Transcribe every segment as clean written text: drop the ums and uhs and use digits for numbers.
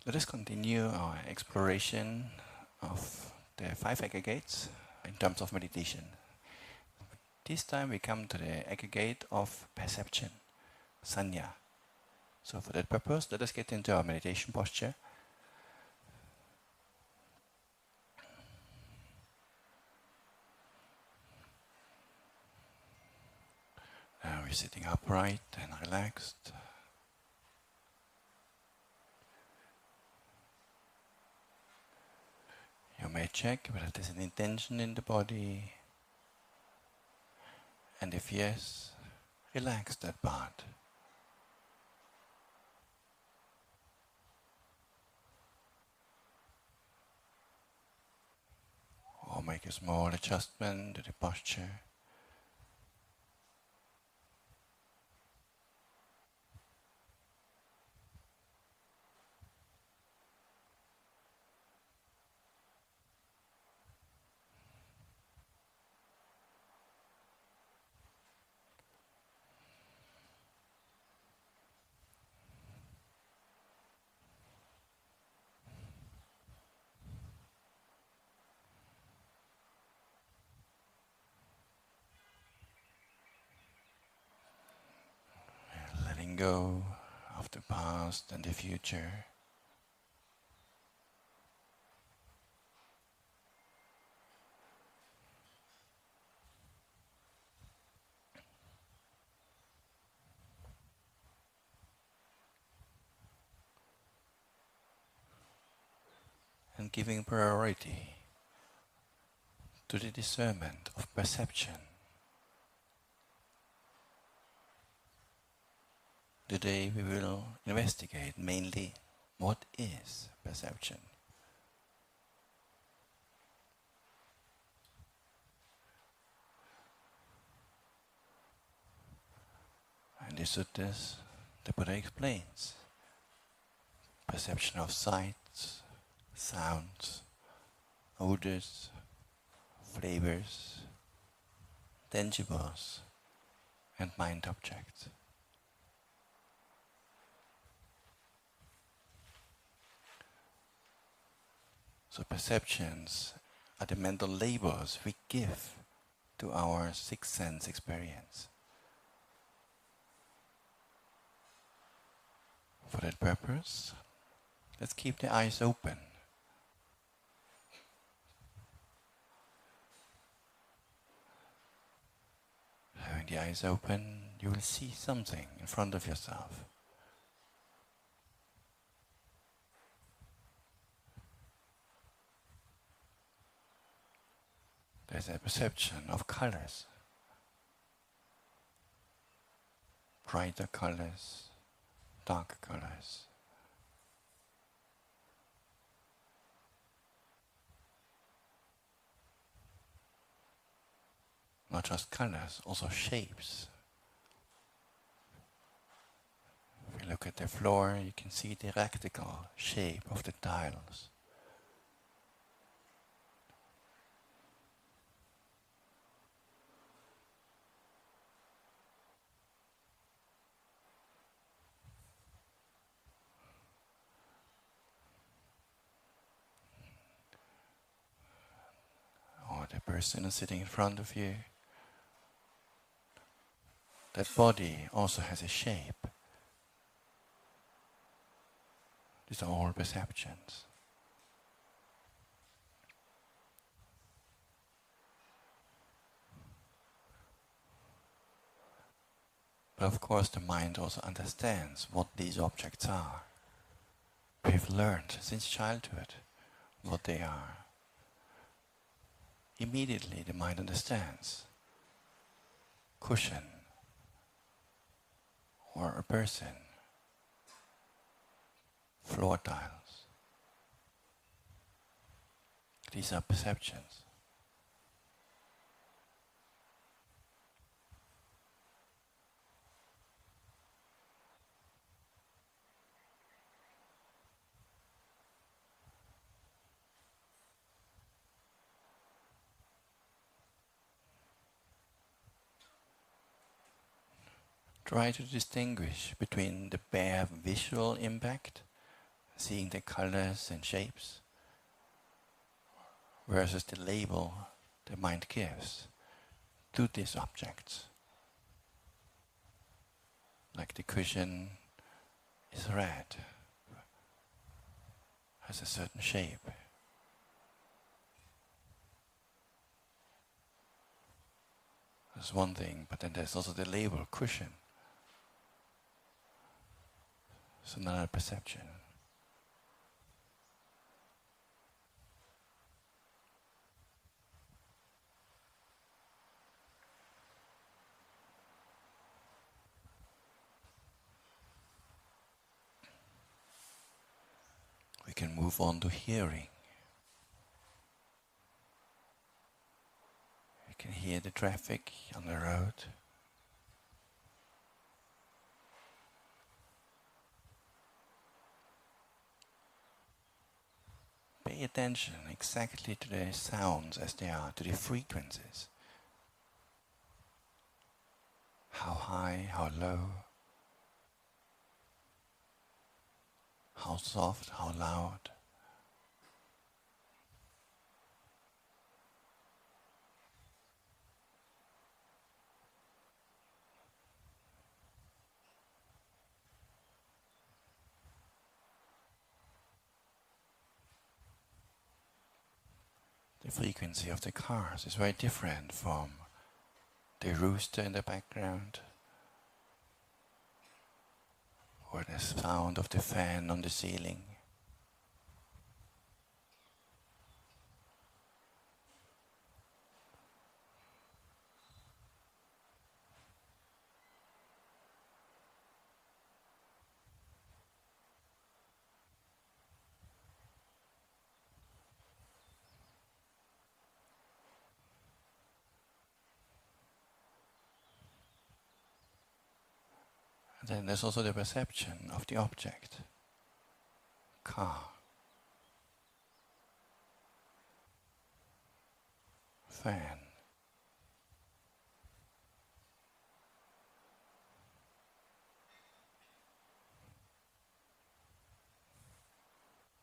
Let us continue our exploration of the five aggregates in terms of meditation. This time we come to the aggregate of perception, sanya. So for that purpose, let us get into our meditation posture. Now we're sitting upright and relaxed. You may check whether there's an intention in the body, and if yes, relax that part. Or make a small adjustment to the posture. Letting go of the past and the future. And giving priority to the discernment of perception. Today we will investigate mainly what is perception. And the suttas, the Buddha explains perception of sights, sounds, odors, flavors, tangibles, and mind objects. So perceptions are the mental labels we give to our sixth sense experience. For that purpose, let's keep the eyes open. Having the eyes open, you will see something in front of yourself. There's a perception of colors. Brighter colors, darker colors. Not just colors, also shapes. If you look at the floor, you can see the rectangle shape of the tiles. Or the person is sitting in front of you. That body also has a shape. These are all perceptions. But of course the mind also understands what these objects are. We've learned since childhood what they are. Immediately the mind understands. Cushion, or a person, floor tiles. These are perceptions. Try to distinguish between the bare visual impact, seeing the colors and shapes, versus the label the mind gives to these objects. Like the cushion is red, has a certain shape. That's one thing, but then there's also the label cushion. It's another perception. We can move on to hearing. You can hear the traffic on the road. Pay attention exactly to the sounds as they are, to the frequencies. How high, how low, how soft, how loud. The frequency of the cars is very different from the rooster in the background or the sound of the fan on the ceiling. Then there's also the perception of the object. Car. Fan.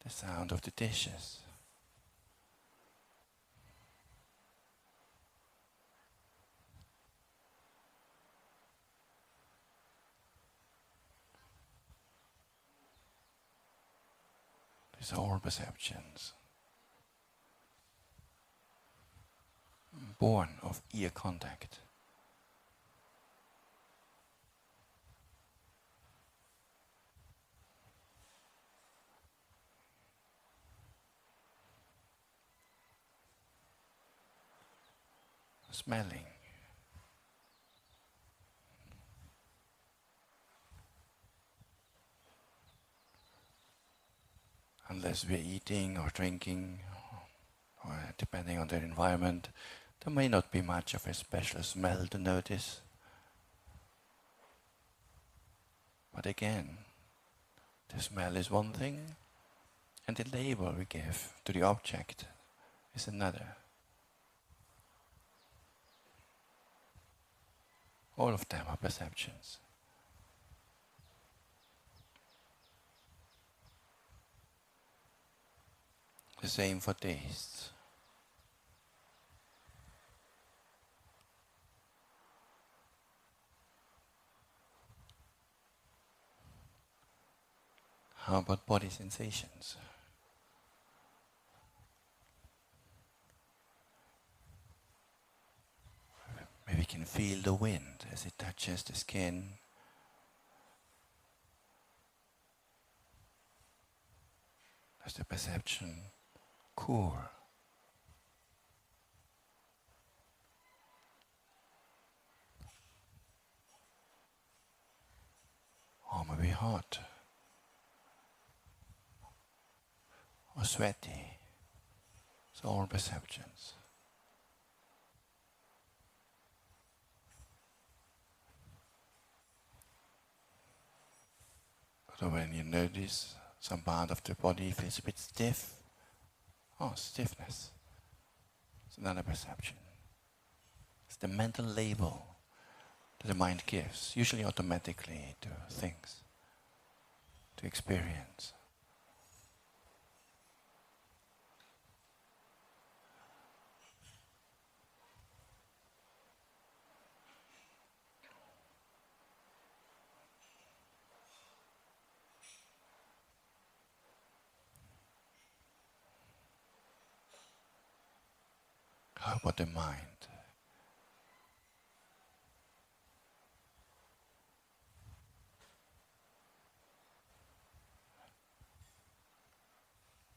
The sound of the dishes. These are all perceptions born of ear contact. Smelling. Unless we're eating or drinking, or depending on the environment, there may not be much of a special smell to notice. But again, the smell is one thing, and the label we give to the object is another. All of them are perceptions. The same for tastes. How about body sensations? Maybe we can feel the wind as it touches the skin. There's the perception cool. Or maybe hot. Or sweaty. It's all perceptions. So when you notice some part of the body feels a bit stiff, stiffness. It's another perception. It's the mental label that the mind gives, usually automatically, to things, to experience. about the mind.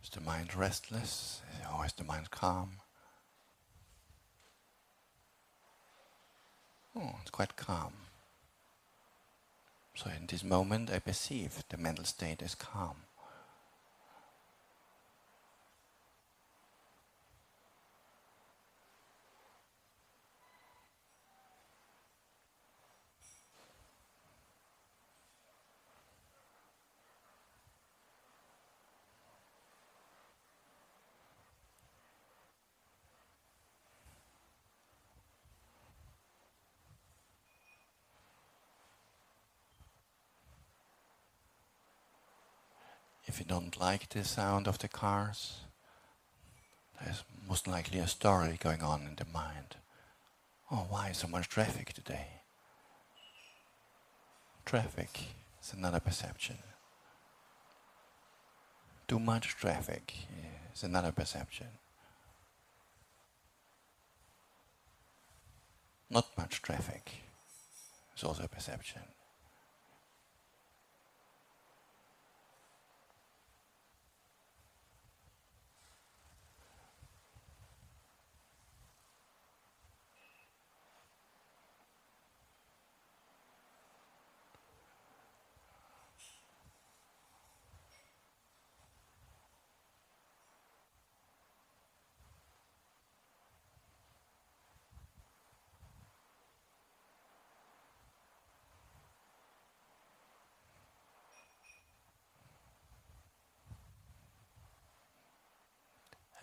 Is the mind restless, or is the mind calm? Oh, it's quite calm. So in this moment I perceive the mental state as calm. If you don't like the sound of the cars, there's most likely a story going on in the mind. Oh, why so much traffic today? Traffic is another perception. Too much traffic is another perception. Not much traffic is also a perception.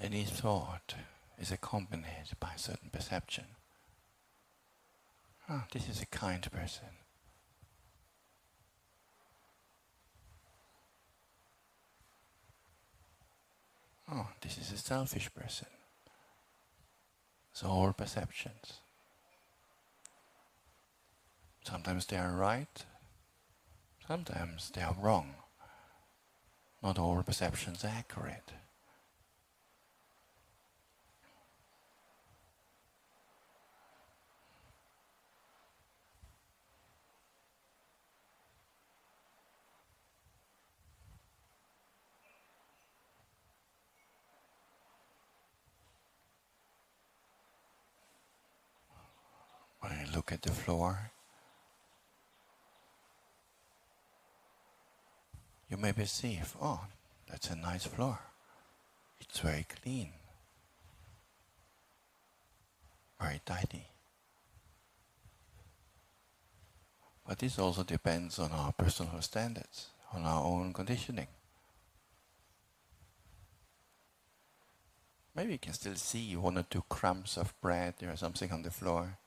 Any thought is accompanied by a certain perception. Ah, this is a kind person. Oh, this is a selfish person. So all perceptions. Sometimes they are right, sometimes they are wrong. Not all perceptions are accurate. When you look at the floor, you may perceive, oh, that's a nice floor. It's very clean, very tidy. But this also depends on our personal standards, on our own conditioning. Maybe you can still see one or two crumbs of bread or something on the floor.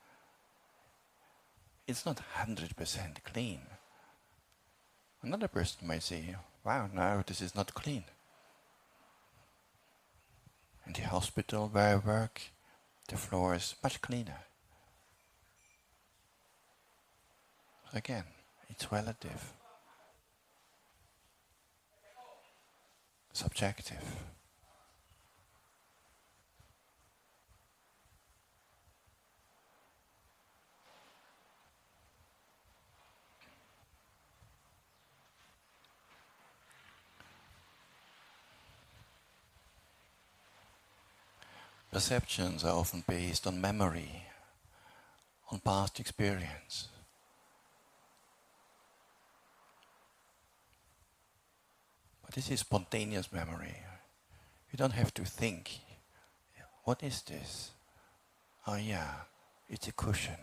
It's not 100% clean. Another person might say, wow, no, this is not clean. In the hospital where I work, the floor is much cleaner. Again, it's relative, subjective. Perceptions are often based on memory, on past experience. But this is spontaneous memory. You don't have to think, what is this? Oh yeah, it's a cushion.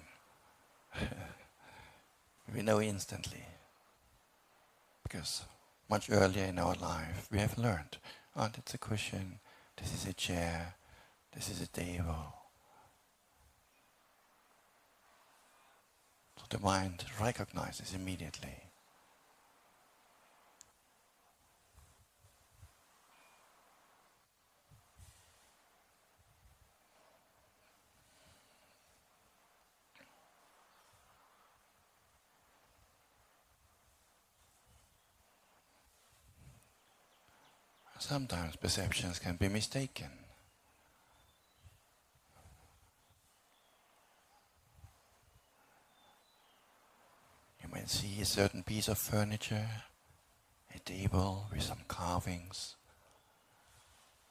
We know instantly. Because much earlier in our life we have learned, oh, that's a cushion, this is a chair, this is a table. So the mind recognizes immediately. Sometimes perceptions can be mistaken. a certain piece of furniture, a table with some carvings.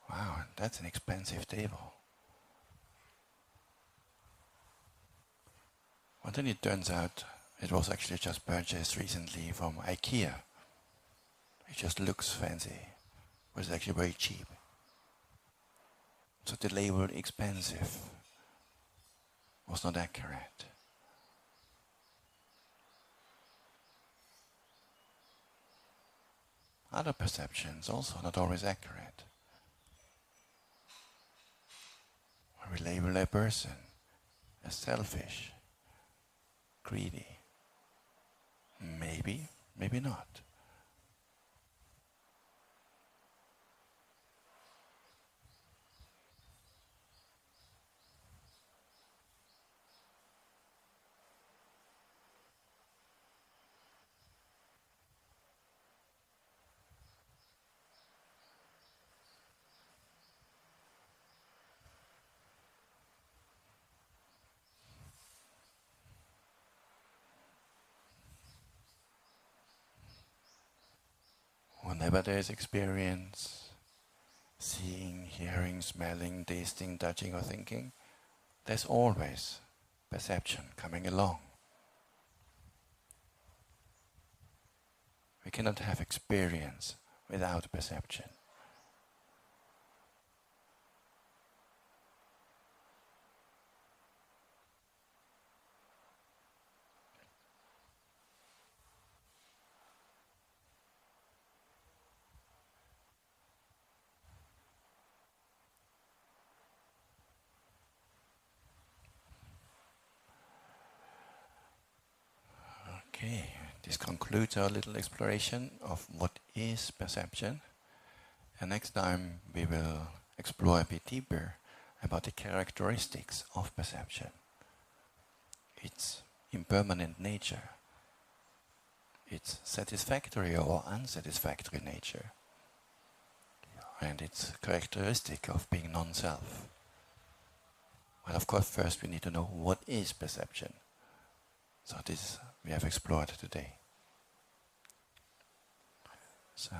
Wow, that's an expensive table. But then it turns out it was actually just purchased recently from IKEA. It just looks fancy, but it's actually very cheap. So the label expensive was not accurate. Other perceptions also not always accurate. We label a person as selfish, greedy. Maybe, maybe not. Whenever there is experience, seeing, hearing, smelling, tasting, touching or thinking, there's always perception coming along. We cannot have experience without perception. Okay, this concludes our little exploration of what is perception. And next time we will explore a bit deeper about the characteristics of perception, its impermanent nature, its satisfactory or unsatisfactory nature, and its characteristic of being non-self. Well, of course, first we need to know what is perception. So this we have explored today. So